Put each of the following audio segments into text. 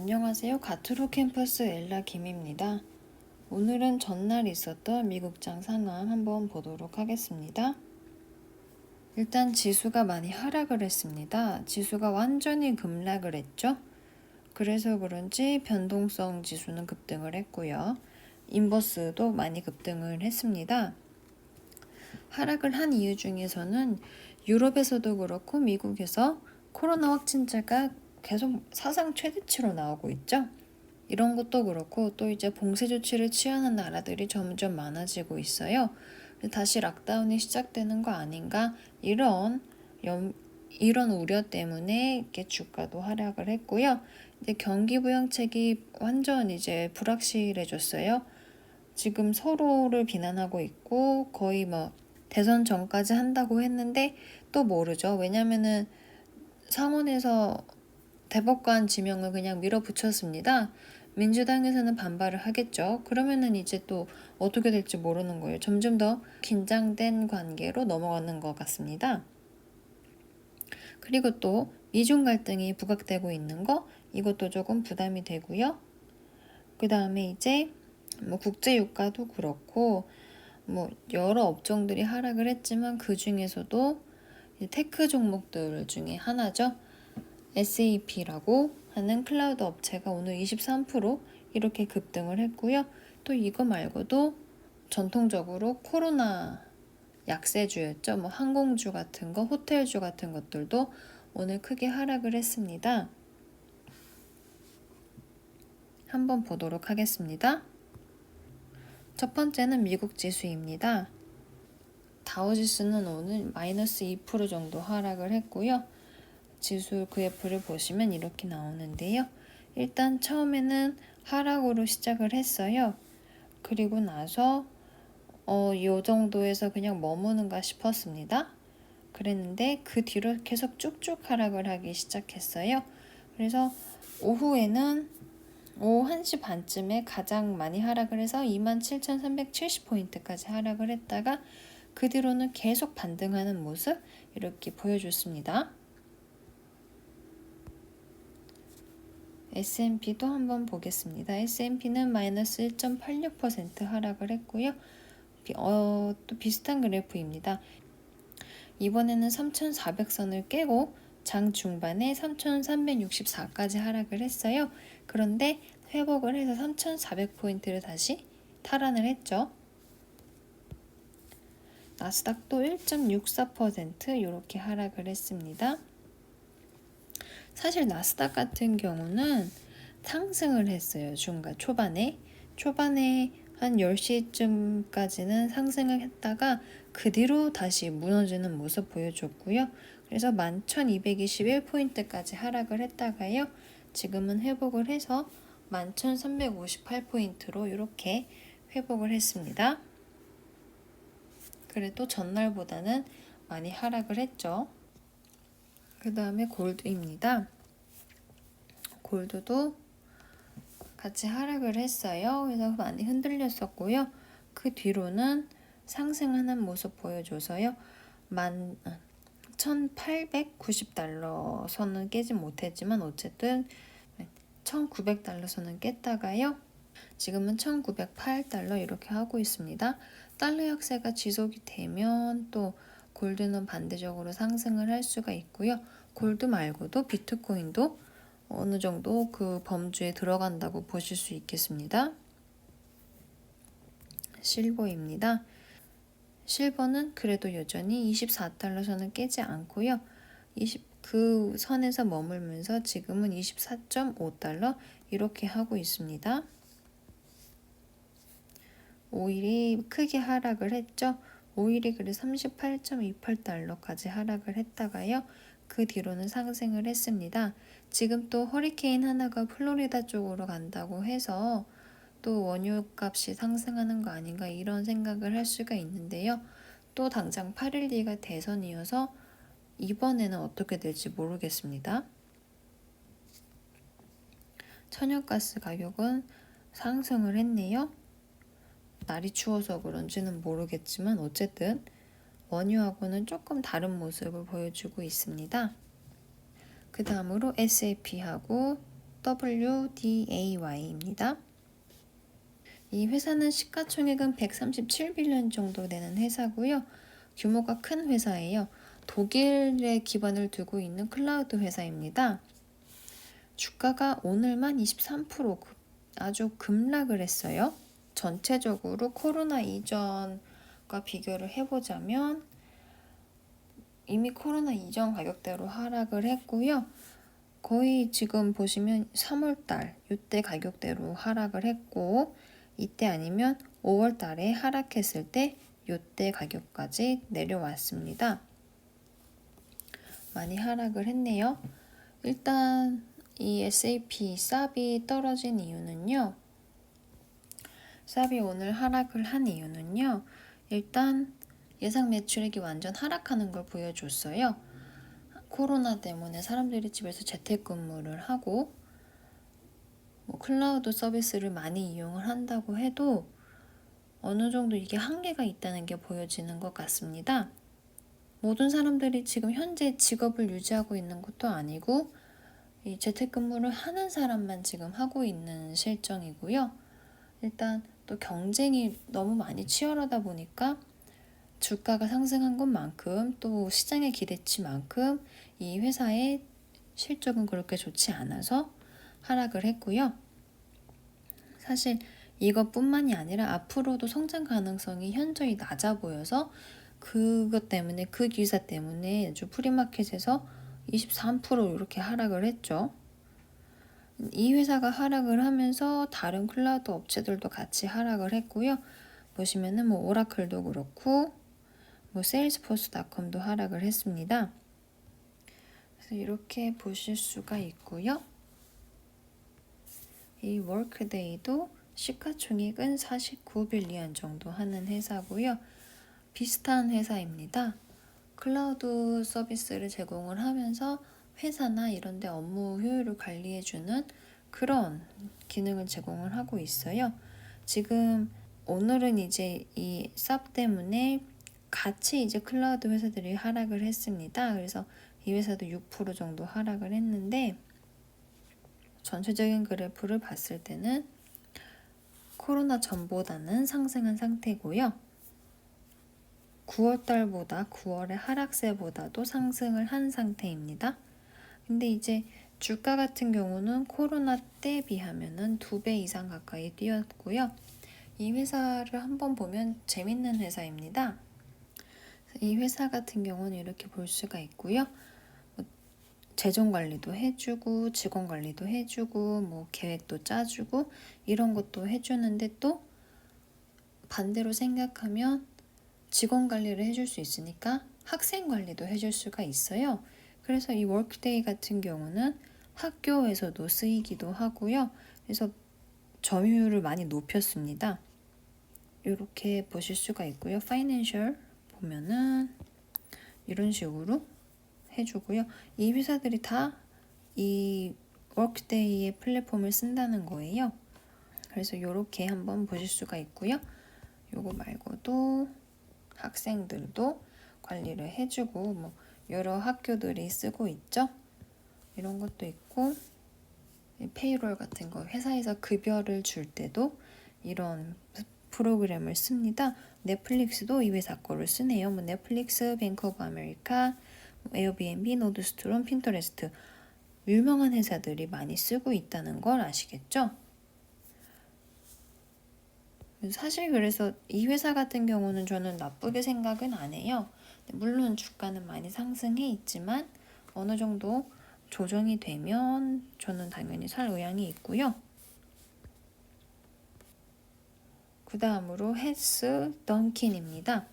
안녕하세요. 가트로 캠퍼스 엘라 김입니다. 오늘은 전날 있었던 미국장 상황 한번 보도록 하겠습니다. 일단 지수가 많이 하락을 했습니다. 지수가 완전히 급락을 했죠. 그래서 그런지 변동성 지수는 급등을 했고요. 인버스도 많이 급등을 했습니다. 하락을 한 이유 중에서는 유럽에서도 그렇고 미국에서 코로나 확진자가 계속 사상 최대치로 나오고 있죠. 이런 것도 그렇고 또 이제 봉쇄 조치를 취하는 나라들이 점점 많아지고 있어요. 다시 락다운이 시작되는 거 아닌가 이런 우려 때문에 이렇게 주가도 하락을 했고요. 이제 경기 부양책이 완전 이제 불확실해졌어요. 지금 서로를 비난하고 있고 거의 대선 전까지 한다고 했는데 또 모르죠. 왜냐면은 상원에서 대법관 지명을 그냥 밀어붙였습니다. 민주당에서는 반발을 하겠죠. 그러면은 이제 또 어떻게 될지 모르는 거예요. 점점 더 긴장된 관계로 넘어가는 것 같습니다. 그리고 또 미중 갈등이 부각되고 있는 거 이것도 조금 부담이 되고요. 그 다음에 이제 국제 유가도 그렇고 여러 업종들이 하락을 했지만 그 중에서도 테크 종목들 중에 하나죠. SAP라고 하는 클라우드 업체가 오늘 23% 이렇게 급등을 했고요. 또 이거 말고도 전통적으로 코로나 약세주였죠. 항공주 같은 거, 호텔주 같은 것들도 오늘 크게 하락을 했습니다. 한번 보도록 하겠습니다. 첫 번째는 미국 지수입니다. 다우지수는 오늘 마이너스 2% 정도 하락을 했고요. 지수 그래프를 보시면 이렇게 나오는데요. 일단 처음에는 하락으로 시작을 했어요. 그리고 나서 이 정도에서 그냥 머무는가 싶었습니다. 그랬는데 그 뒤로 계속 쭉쭉 하락을 하기 시작했어요. 그래서 오후에는 오후 1시 반쯤에 가장 많이 하락을 해서 27,370포인트까지 하락을 했다가 그 뒤로는 계속 반등하는 모습 이렇게 보여줬습니다. S&P도 한번 보겠습니다. S&P는 마이너스 1.86% 하락을 했고요. 또 비슷한 그래프입니다. 이번에는 3,400선을 깨고 장 중반에 3,364까지 하락을 했어요. 그런데 회복을 해서 3,400포인트를 다시 탈환을 했죠. 나스닥도 1.64% 이렇게 하락을 했습니다. 사실 나스닥 같은 경우는 상승을 했어요. 초반에 한 10시쯤까지는 상승을 했다가 그 뒤로 다시 무너지는 모습 보여줬고요. 그래서 11,221포인트까지 하락을 했다가요. 지금은 회복을 해서 11,358포인트로 이렇게 회복을 했습니다. 그래도 전날보다는 많이 하락을 했죠. 그 다음에 골드입니다. 골드도 같이 하락을 했어요. 그래서 많이 흔들렸었고요. 그 뒤로는 상승하는 모습 보여줘서요. 1,890달러 선은 깨지 못했지만 어쨌든 1,900달러 선은 깼다가요. 지금은 1,908달러 이렇게 하고 있습니다. 달러 약세가 지속이 되면 또 골드는 반대적으로 상승을 할 수가 있고요. 골드 말고도 비트코인도 어느 정도 그 범주에 들어간다고 보실 수 있겠습니다. 실버입니다. 실버는 그래도 여전히 24달러 선을 깨지 않고요. 그 선에서 머물면서 지금은 24.5달러 이렇게 하고 있습니다. 오일이 크게 하락을 했죠. 오일이 그래서 38.28달러까지 하락을 했다가요. 그 뒤로는 상승을 했습니다. 지금 또 허리케인 하나가 플로리다 쪽으로 간다고 해서 또 원유 값이 상승하는 거 아닌가 이런 생각을 할 수가 있는데요. 또 당장 8일 뒤가 대선이어서 이번에는 어떻게 될지 모르겠습니다. 천연가스 가격은 상승을 했네요. 날이 추워서 그런지는 모르겠지만 어쨌든 원유하고는 조금 다른 모습을 보여주고 있습니다. 그 다음으로 SAP하고 WDAY입니다. 이 회사는 시가총액은 137빌리언 정도 되는 회사고요. 규모가 큰 회사예요. 독일에 기반을 두고 있는 클라우드 회사입니다. 주가가 오늘만 23% 아주 급락을 했어요. 전체적으로 코로나 이전과 비교를 해보자면 이미 코로나 이전 가격대로 하락을 했고요. 거의 지금 보시면 3월달 이때 가격대로 하락을 했고, 이때 아니면 5월달에 하락했을 때 이때 가격까지 내려왔습니다. 많이 하락을 했네요. 일단 이 SAP 쌉이 떨어진 이유는요. 쌉이 오늘 하락을 한 이유는요. 일단 예상 매출액이 완전 하락하는 걸 보여줬어요. 코로나 때문에 사람들이 집에서 재택근무를 하고 클라우드 서비스를 많이 이용을 한다고 해도 어느 정도 이게 한계가 있다는 게 보여지는 것 같습니다. 모든 사람들이 지금 현재 직업을 유지하고 있는 것도 아니고 이 재택근무를 하는 사람만 지금 하고 있는 실정이고요. 일단 또 경쟁이 너무 많이 치열하다 보니까 주가가 상승한 것만큼 또 시장의 기대치만큼 이 회사의 실적은 그렇게 좋지 않아서 하락을 했고요. 사실 이것뿐만이 아니라 앞으로도 성장 가능성이 현저히 낮아 보여서 그것 때문에 그 기사 때문에 아주 프리마켓에서 23% 이렇게 하락을 했죠. 이 회사가 하락을 하면서 다른 클라우드 업체들도 같이 하락을 했고요. 보시면은 오라클도 그렇고 세일스포스닷컴도 하락을 했습니다. 그래서 이렇게 보실 수가 있고요. 이 워크데이도 시가총액은 49빌리언 정도 하는 회사고요. 비슷한 회사입니다. 클라우드 서비스를 제공을 하면서 회사나 이런 데 업무 효율을 관리해주는 그런 기능을 제공을 하고 있어요. 지금 오늘은 이제 이 쌉 때문에 같이 이제 클라우드 회사들이 하락을 했습니다. 그래서 이 회사도 6% 정도 하락을 했는데 전체적인 그래프를 봤을 때는 코로나 전보다는 상승한 상태고요. 9월달보다 9월의 하락세보다도 상승을 한 상태입니다. 근데 이제 주가 같은 경우는 코로나 때 비하면은 2배 이상 가까이 뛰었고요. 이 회사를 한번 보면 재밌는 회사입니다. 이 회사 같은 경우는 이렇게 볼 수가 있고요. 재정 관리도 해주고 직원 관리도 해주고 계획도 짜주고 이런 것도 해주는데 또 반대로 생각하면 직원 관리를 해줄 수 있으니까 학생 관리도 해줄 수가 있어요. 그래서 이 워크데이 같은 경우는 학교에서도 쓰이기도 하고요. 그래서 점유율을 많이 높였습니다. 이렇게 보실 수가 있고요. 파이낸셜 보면은 이런 식으로 해주고요. 이 회사들이 다 이 워크데이의 플랫폼을 쓴다는 거예요. 그래서 이렇게 한번 보실 수가 있고요. 요거 말고도 학생들도 관리를 해주고 여러 학교들이 쓰고 있죠. 이런 것도 있고 페이롤 같은 거 회사에서 급여를 줄 때도 이런 프로그램을 씁니다. 넷플릭스도 이 회사 거를 쓰네요. 넷플릭스, 뱅크 오브 아메리카, 에어비앤비, 노드스트롬, 핀터레스트 유명한 회사들이 많이 쓰고 있다는 걸 아시겠죠? 사실 그래서 이 회사 같은 경우는 저는 나쁘게 생각은 안 해요. 물론 주가는 많이 상승해 있지만 어느 정도 조정이 되면 저는 당연히 살 의향이 있고요. 그 다음으로 헬스 던킨입니다.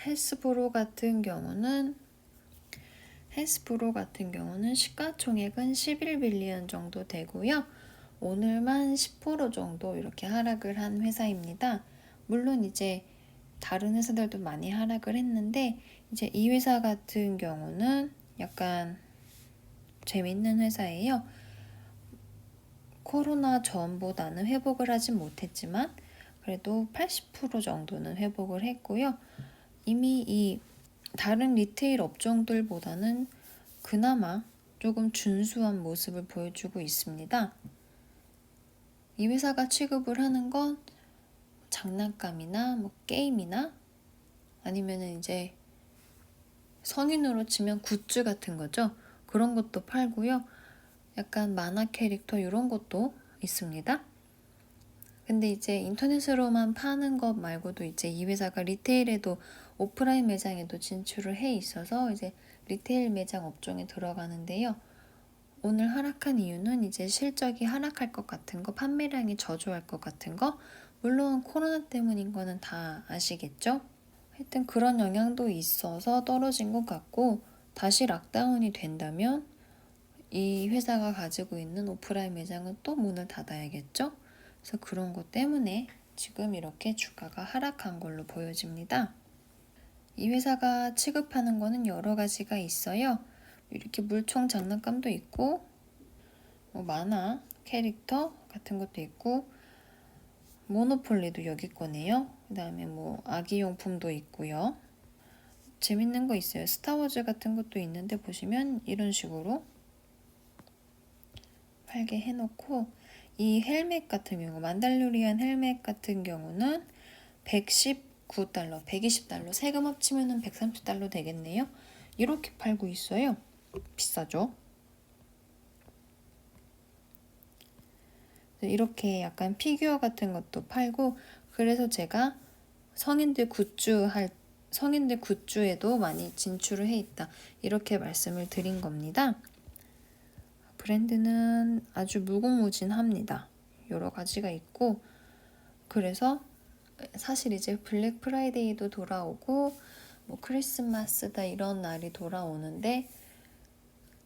헬스프로 같은 경우는 시가총액은 11빌리언 정도 되고요. 오늘만 10% 정도 이렇게 하락을 한 회사입니다. 물론 이제 다른 회사들도 많이 하락을 했는데 이제 이 회사 같은 경우는 약간 재밌는 회사예요. 코로나 전보다는 회복을 하진 못했지만 그래도 80% 정도는 회복을 했고요. 이미 이 다른 리테일 업종들보다는 그나마 조금 준수한 모습을 보여주고 있습니다. 이 회사가 취급을 하는 건 장난감이나 뭐 게임이나 아니면은 이제 성인으로 치면 굿즈 같은 거죠. 그런 것도 팔고요. 약간 만화 캐릭터 이런 것도 있습니다. 근데 이제 인터넷으로만 파는 것 말고도 이제 이 회사가 리테일에도 오프라인 매장에도 진출을 해 있어서 이제 리테일 매장 업종에 들어가는데요. 오늘 하락한 이유는 이제 실적이 하락할 것 같은 거, 판매량이 저조할 것 같은 거, 물론 코로나 때문인 거는 다 아시겠죠? 하여튼 그런 영향도 있어서 떨어진 것 같고, 다시 락다운이 된다면 이 회사가 가지고 있는 오프라인 매장은 또 문을 닫아야겠죠? 그래서 그런 것 때문에 지금 이렇게 주가가 하락한 걸로 보여집니다. 이 회사가 취급하는 거는 여러 가지가 있어요. 이렇게 물총 장난감도 있고 뭐 만화 캐릭터 같은 것도 있고 모노폴리도 여기 거네요. 그 다음에 뭐 아기용품도 있고요. 재밌는 거 있어요. 스타워즈 같은 것도 있는데 보시면 이런 식으로 팔게 해놓고 이 헬멧 같은 경우 만달로리안 헬멧 같은 경우는 119달러, 120달러 세금 합치면 130달러 되겠네요. 이렇게 팔고 있어요. 비싸죠? 이렇게 약간 피규어 같은 것도 팔고 그래서 제가 성인들 굿즈에도 많이 진출을 해 있다. 이렇게 말씀을 드린 겁니다. 브랜드는 아주 무궁무진합니다. 여러 가지가 있고 그래서 사실 이제 블랙 프라이데이도 돌아오고 뭐 크리스마스다 이런 날이 돌아오는데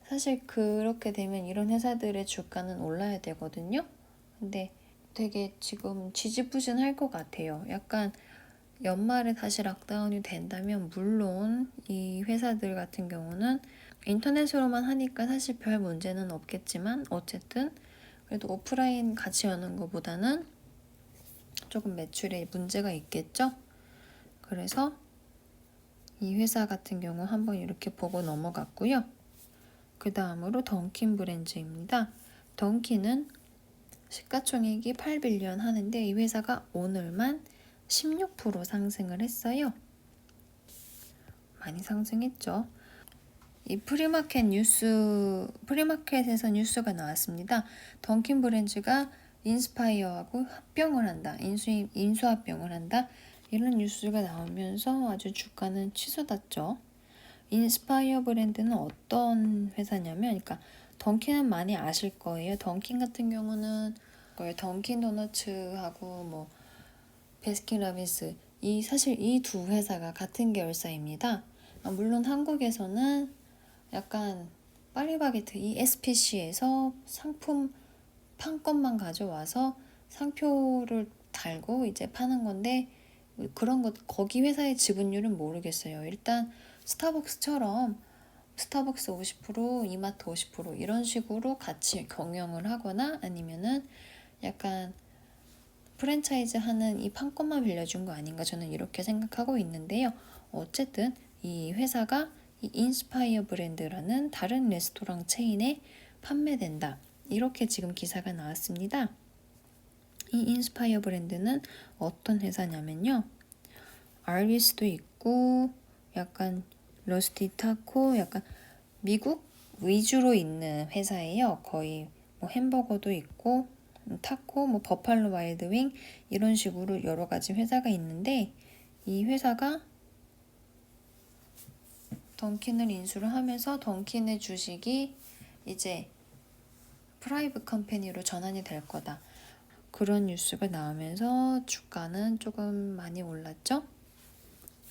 사실 그렇게 되면 이런 회사들의 주가는 올라야 되거든요. 근데 되게 지금 지지부진할 것 같아요. 약간 연말에 다시 락다운이 된다면 물론 이 회사들 같은 경우는 인터넷으로만 하니까 사실 별 문제는 없겠지만 어쨌든 그래도 오프라인 같이 여는 것보다는 조금 매출에 문제가 있겠죠. 그래서 이 회사 같은 경우 한번 이렇게 보고 넘어갔고요. 그 다음으로 던킨 브랜드입니다. 던킨은 시가총액이 8빌리언 하는데 이 회사가 오늘만 16% 상승을 했어요. 많이 상승했죠. 이 프리마켓에서 뉴스가 나왔습니다. 던킨 브랜드가 인스파이어하고 합병을 한다. 인수합병을 한다. 이런 뉴스가 나오면서 아주 주가는 치솟았죠. 인스파이어 브랜드는 어떤 회사냐면, 그러니까 던킨은 많이 아실 거예요. 던킨 같은 경우는 던킨 도너츠하고 뭐 베스킨라빈스 사실 이 두 회사가 같은 계열사입니다. 물론 한국에서는 약간 파리바게트 이 SPC에서 상품 판권만 가져와서 상표를 달고 이제 파는 건데 그런 것 거기 회사의 지분율은 모르겠어요. 일단 스타벅스처럼 스타벅스 50%, 이마트 50% 이런 식으로 같이 경영을 하거나 아니면은 약간 프랜차이즈 하는 이 판권만 빌려준 거 아닌가 저는 이렇게 생각하고 있는데요. 어쨌든 이 회사가 이 인스파이어 브랜드라는 다른 레스토랑 체인에 판매된다. 이렇게 지금 기사가 나왔습니다. 이 인스파이어 브랜드는 어떤 회사냐면요. 알비스도 있고 약간 러스티 타코 약간 미국 위주로 있는 회사예요. 거의 뭐 햄버거도 있고 타코, 뭐 버팔로 와일드윙 이런 식으로 여러 가지 회사가 있는데 이 회사가 던킨을 인수를 하면서 던킨의 주식이 이제 프라이빗 컴퍼니로 전환이 될 거다. 그런 뉴스가 나오면서 주가는 조금 많이 올랐죠.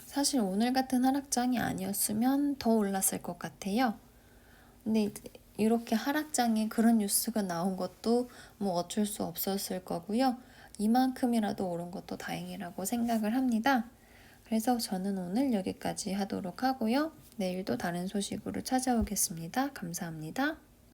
사실 오늘 같은 하락장이 아니었으면 더 올랐을 것 같아요. 근데 이렇게 하락장에 그런 뉴스가 나온 것도 뭐 어쩔 수 없었을 거고요. 이만큼이라도 오른 것도 다행이라고 생각을 합니다. 그래서 저는 오늘 여기까지 하도록 하고요. 내일도 다른 소식으로 찾아오겠습니다. 감사합니다.